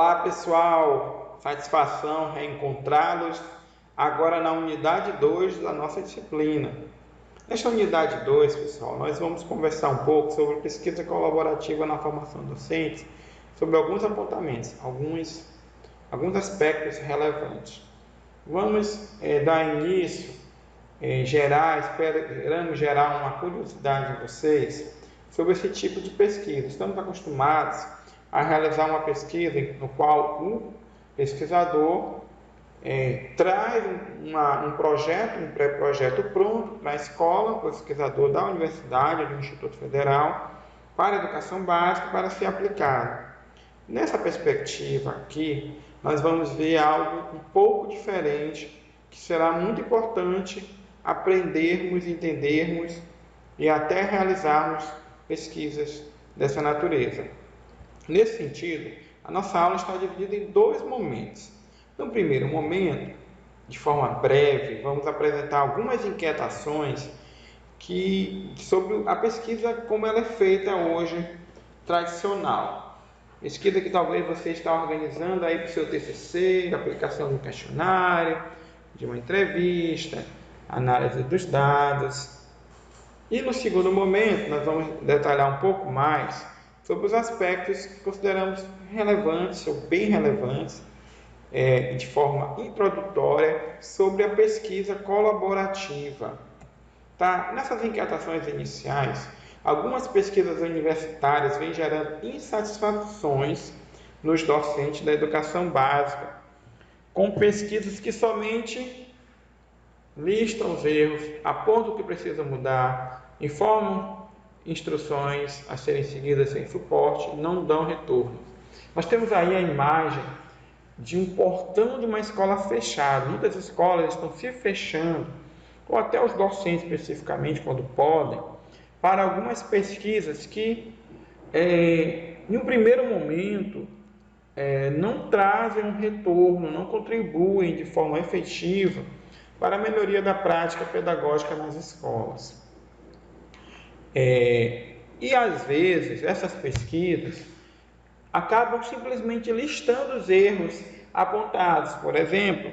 Olá pessoal, satisfação reencontrá-los agora na unidade 2 da nossa disciplina. Nesta unidade 2, pessoal, nós vamos conversar um pouco sobre pesquisa colaborativa na formação docente, sobre alguns apontamentos, alguns aspectos relevantes. Vamos dar início, esperando gerar uma curiosidade em vocês sobre esse tipo de pesquisa. Estamos acostumados a realizar uma pesquisa no qual o pesquisador traz um projeto, um pré-projeto pronto para a escola, o pesquisador da universidade, do Instituto Federal, para a educação básica, para ser aplicado. Nessa perspectiva aqui, nós vamos ver algo um pouco diferente, que será muito importante aprendermos, entendermos e até realizarmos pesquisas dessa natureza. Nesse sentido, a nossa aula está dividida em dois momentos. No primeiro momento, de forma breve, vamos apresentar algumas inquietações sobre a pesquisa como ela é feita hoje, tradicional. Pesquisa que talvez você está organizando aí para o seu TCC, aplicação de um questionário, de uma entrevista, análise dos dados. E no segundo momento, nós vamos detalhar um pouco mais sobre os aspectos que consideramos relevantes ou bem relevantes, de forma introdutória, sobre a pesquisa colaborativa. Tá? Nessas inquietações iniciais, algumas pesquisas universitárias vêm gerando insatisfações nos docentes da educação básica, com pesquisas que somente listam os erros, apontam o que precisa mudar, informam instruções a serem seguidas sem suporte, não dão retorno. Nós temos aí a imagem de um portão de uma escola fechada. Muitas escolas estão se fechando, ou até os docentes especificamente, quando podem, para algumas pesquisas que, em um primeiro momento, não trazem um retorno, não contribuem de forma efetiva para a melhoria da prática pedagógica nas escolas. E às vezes essas pesquisas acabam simplesmente listando os erros apontados. Por exemplo,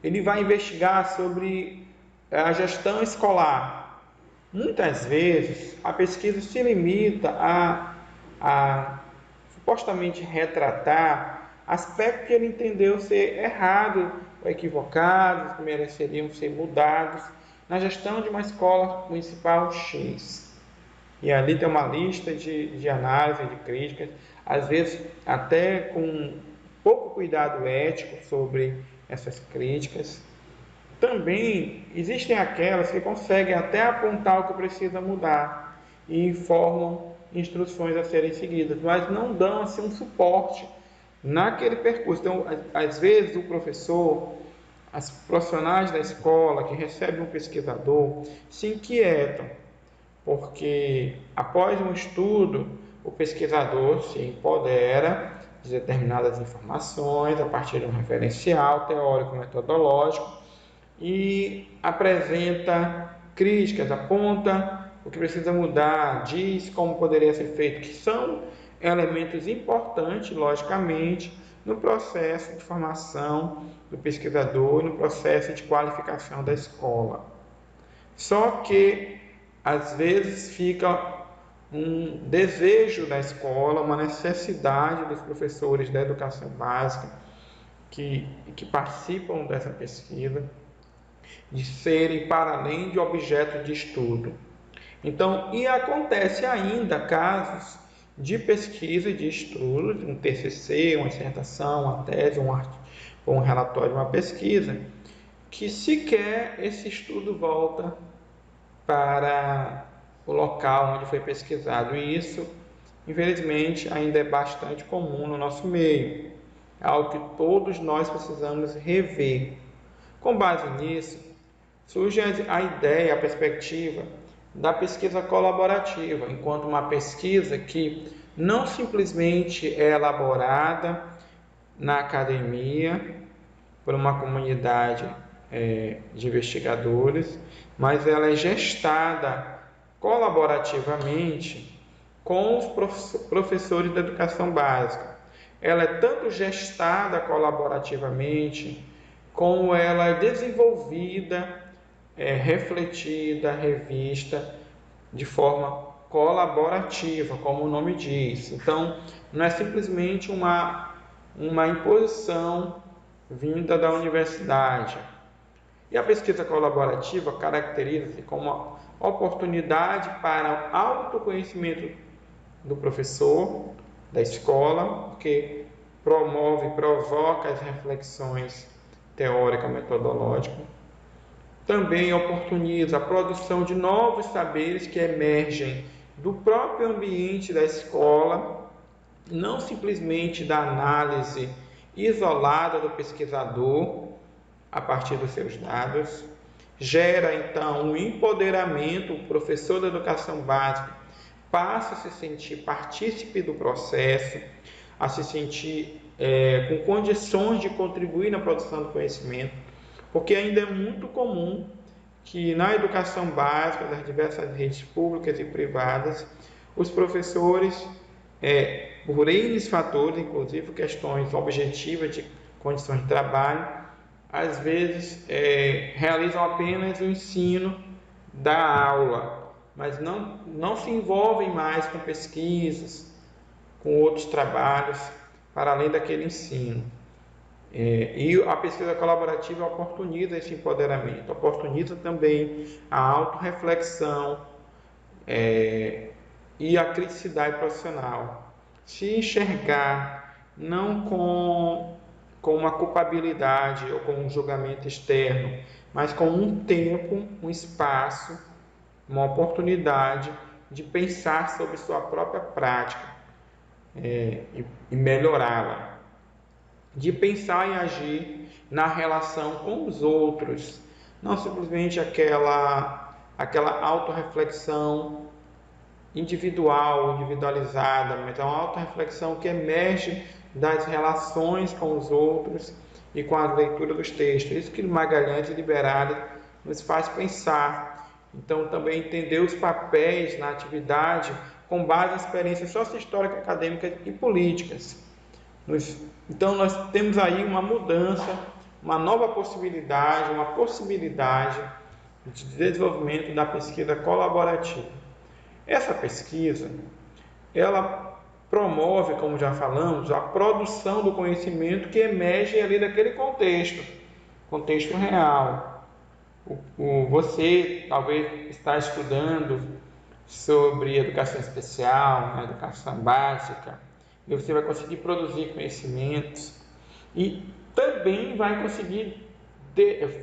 ele vai investigar sobre a gestão escolar. Muitas vezes a pesquisa se limita a supostamente retratar aspectos que ele entendeu ser errado ou equivocados, que mereceriam ser mudados na gestão de uma escola municipal X. E ali tem uma lista de análise, de críticas, às vezes até com pouco cuidado ético sobre essas críticas. Também existem aquelas que conseguem até apontar o que precisa mudar e informam instruções a serem seguidas, mas não dão assim um suporte naquele percurso. Então, às vezes o professor, as profissionais da escola que recebem um pesquisador se inquietam, porque após um estudo, o pesquisador se empodera de determinadas informações a partir de um referencial teórico metodológico e apresenta críticas, aponta o que precisa mudar, diz como poderia ser feito, que são elementos importantes, logicamente, no processo de formação do pesquisador, no processo de qualificação da escola. Só que às vezes fica um desejo da escola, uma necessidade dos professores da educação básica que participam dessa pesquisa, de serem para além de objeto de estudo. Então, e acontece ainda casos de pesquisa e de estudo, um TCC, uma dissertação, uma tese, um artigo, ou um relatório, uma pesquisa, que sequer esse estudo volta para o local onde foi pesquisado. E isso, infelizmente, ainda é bastante comum no nosso meio. É algo que todos nós precisamos rever. Com base nisso, surge a ideia, a perspectiva da pesquisa colaborativa, enquanto uma pesquisa que não simplesmente é elaborada na academia por uma comunidade de investigadores, mas ela é gestada colaborativamente com os professores da educação básica. ela é tanto gestada colaborativamente, como ela é desenvolvida, refletida, revista de forma colaborativa, como o nome diz. Então, não é simplesmente uma imposição vinda da universidade. E a pesquisa colaborativa caracteriza-se como uma oportunidade para o autoconhecimento do professor, da escola, porque promove, provoca as reflexões teórico-metodológicas. Também oportuniza a produção de novos saberes que emergem do próprio ambiente da escola, não simplesmente da análise isolada do pesquisador a partir dos seus dados. Gera, então, um empoderamento, o professor da educação básica passa a se sentir partícipe do processo, a se sentir com condições de contribuir na produção do conhecimento, porque ainda é muito comum que na educação básica das diversas redes públicas e privadas, os professores, por N fatores, inclusive questões objetivas de condições de trabalho, às vezes realizam apenas o ensino da aula, mas não se envolvem mais com pesquisas, com outros trabalhos, para além daquele ensino. E a pesquisa colaborativa oportuniza esse empoderamento, oportuniza também a autorreflexão e a criticidade profissional. Se enxergar não com uma culpabilidade ou com um julgamento externo, mas com um tempo, um espaço, uma oportunidade de pensar sobre sua própria prática e melhorá-la. De pensar e agir na relação com os outros, não simplesmente aquela autorreflexão individualizada, mas é uma autorreflexão que emerge das relações com os outros e com a leitura dos textos. Isso que Magalhães e Liberali nos faz pensar. Então, também entender os papéis na atividade com base em experiências socio-históricas, acadêmicas e políticas. Então, nós temos aí uma mudança, uma nova possibilidade, uma possibilidade de desenvolvimento da pesquisa colaborativa. Essa pesquisa, ela promove, como já falamos, a produção do conhecimento que emerge ali daquele contexto real. Você talvez está estudando sobre educação especial, educação básica, e você vai conseguir produzir conhecimentos e também vai conseguir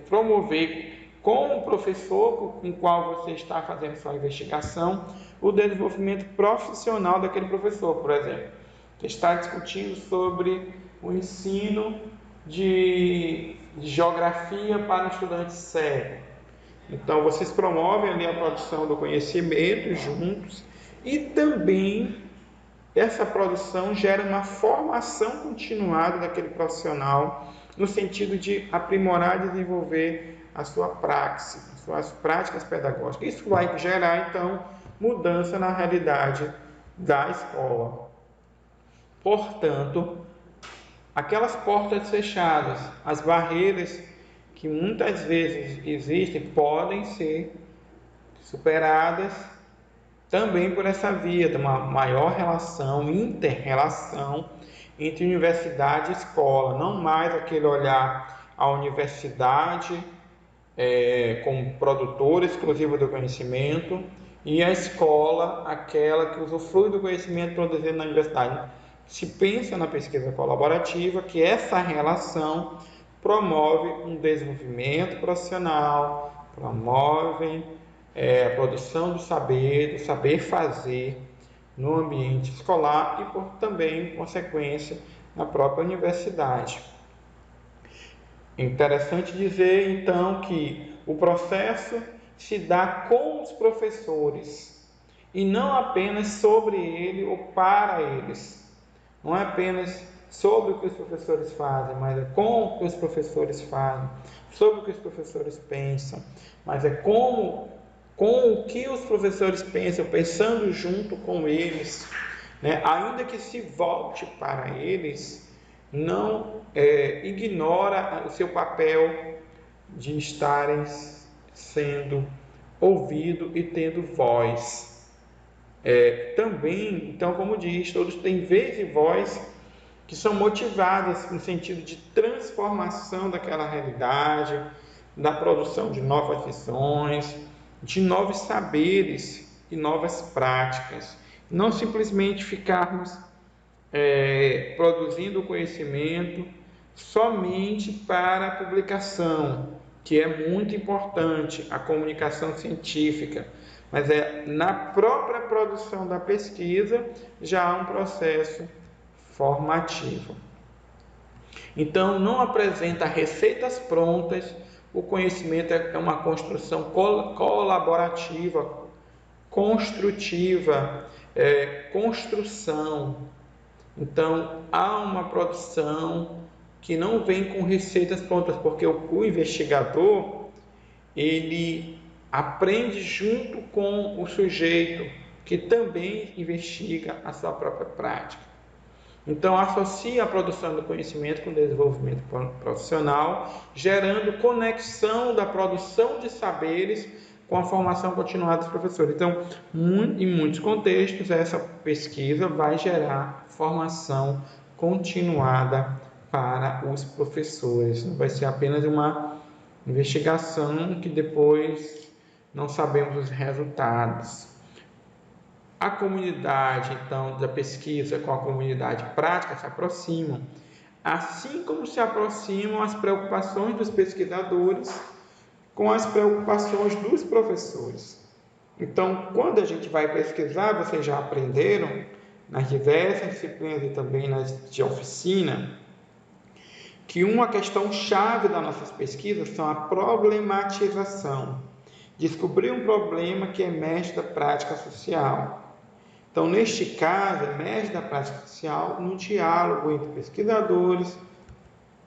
promover com o professor com o qual você está fazendo sua investigação o desenvolvimento profissional daquele professor, por exemplo, que está discutindo sobre o ensino de geografia para um estudante cego. Então, vocês promovem ali a produção do conhecimento juntos e também essa produção gera uma formação continuada daquele profissional no sentido de aprimorar e desenvolver a sua praxis, as suas práticas pedagógicas. Isso vai gerar, então, mudança na realidade da escola. Portanto, aquelas portas fechadas, as barreiras que muitas vezes existem, podem ser superadas também por essa via de uma maior relação, inter-relação entre universidade e escola, não mais aquele olhar à universidade como produtora exclusiva do conhecimento e a escola aquela que usufrui do conhecimento produzido na universidade. Se pensa na pesquisa colaborativa que essa relação promove um desenvolvimento profissional, promove a produção do saber fazer no ambiente escolar e também, em consequência, na própria universidade. É interessante dizer, então, que o processo se dá com os professores e não apenas sobre ele ou para eles. Não é apenas sobre o que os professores fazem, mas é com o que os professores fazem, sobre o que os professores pensam, mas é com o que os professores pensam, pensando junto com eles, né? Ainda que se volte para eles, não ignora o seu papel de estarem sendo ouvido e tendo voz. Também, então, como diz, todos têm vez e voz que são motivadas no sentido de transformação daquela realidade, da produção de novas visões, de novos saberes e novas práticas. Não simplesmente ficarmos produzindo conhecimento somente para a publicação, que é muito importante, a comunicação científica, mas na própria produção da pesquisa já há um processo formativo. Então, não apresenta receitas prontas, o conhecimento é uma construção colaborativa, construtiva, construção. Então, há uma produção que não vem com receitas prontas, porque o investigador, ele aprende junto com o sujeito que também investiga a sua própria prática. Então, associa a produção do conhecimento com o desenvolvimento profissional, gerando conexão da produção de saberes com a formação continuada dos professores. Então, em muitos contextos, essa pesquisa vai gerar formação continuada para os professores. Não vai ser apenas uma investigação que depois não sabemos os resultados. A comunidade, então, da pesquisa com a comunidade prática se aproximam, assim como se aproximam as preocupações dos pesquisadores com as preocupações dos professores. Então, quando a gente vai pesquisar, vocês já aprenderam nas diversas disciplinas e também nas de oficina, que uma questão chave das nossas pesquisas são a problematização. Descobrir um problema que emerge da prática social. Então, neste caso, emerge da prática social no diálogo entre pesquisadores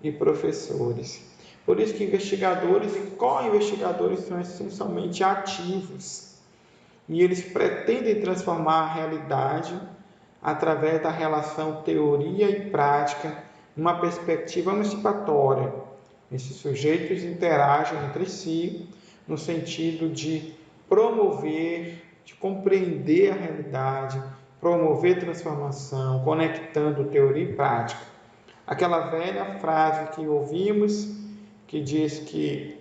e professores. Por isso que investigadores e co-investigadores são essencialmente ativos. E eles pretendem transformar a realidade através da relação teoria e prática numa perspectiva emancipatória. Esses sujeitos interagem entre si no sentido de promover, de compreender a realidade, promover transformação, conectando teoria e prática. Aquela velha frase que ouvimos, que diz que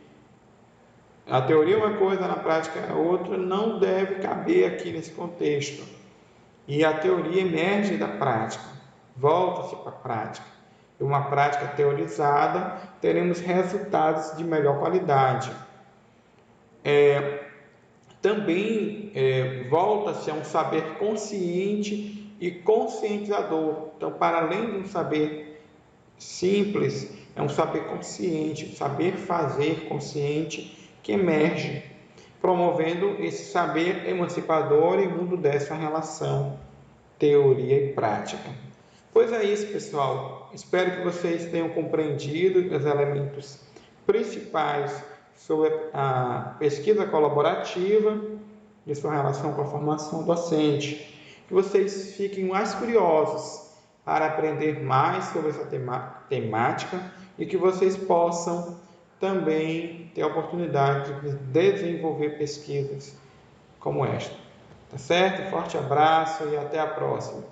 a teoria é uma coisa, na prática é outra, não deve caber aqui nesse contexto. E a teoria emerge da prática, volta-se para a prática. E uma prática teorizada, teremos resultados de melhor qualidade. Também volta-se a um saber consciente e conscientizador. Então, para além de um saber simples, é um saber consciente, um saber fazer consciente que emerge, promovendo esse saber emancipador em mundo dessa relação teoria e prática. Pois é isso, pessoal. Espero que vocês tenham compreendido os elementos principais sobre a pesquisa colaborativa e sua relação com a formação docente. Que vocês fiquem mais curiosos para aprender mais sobre essa temática e que vocês possam também ter a oportunidade de desenvolver pesquisas como esta. Tá certo? Forte abraço e até a próxima.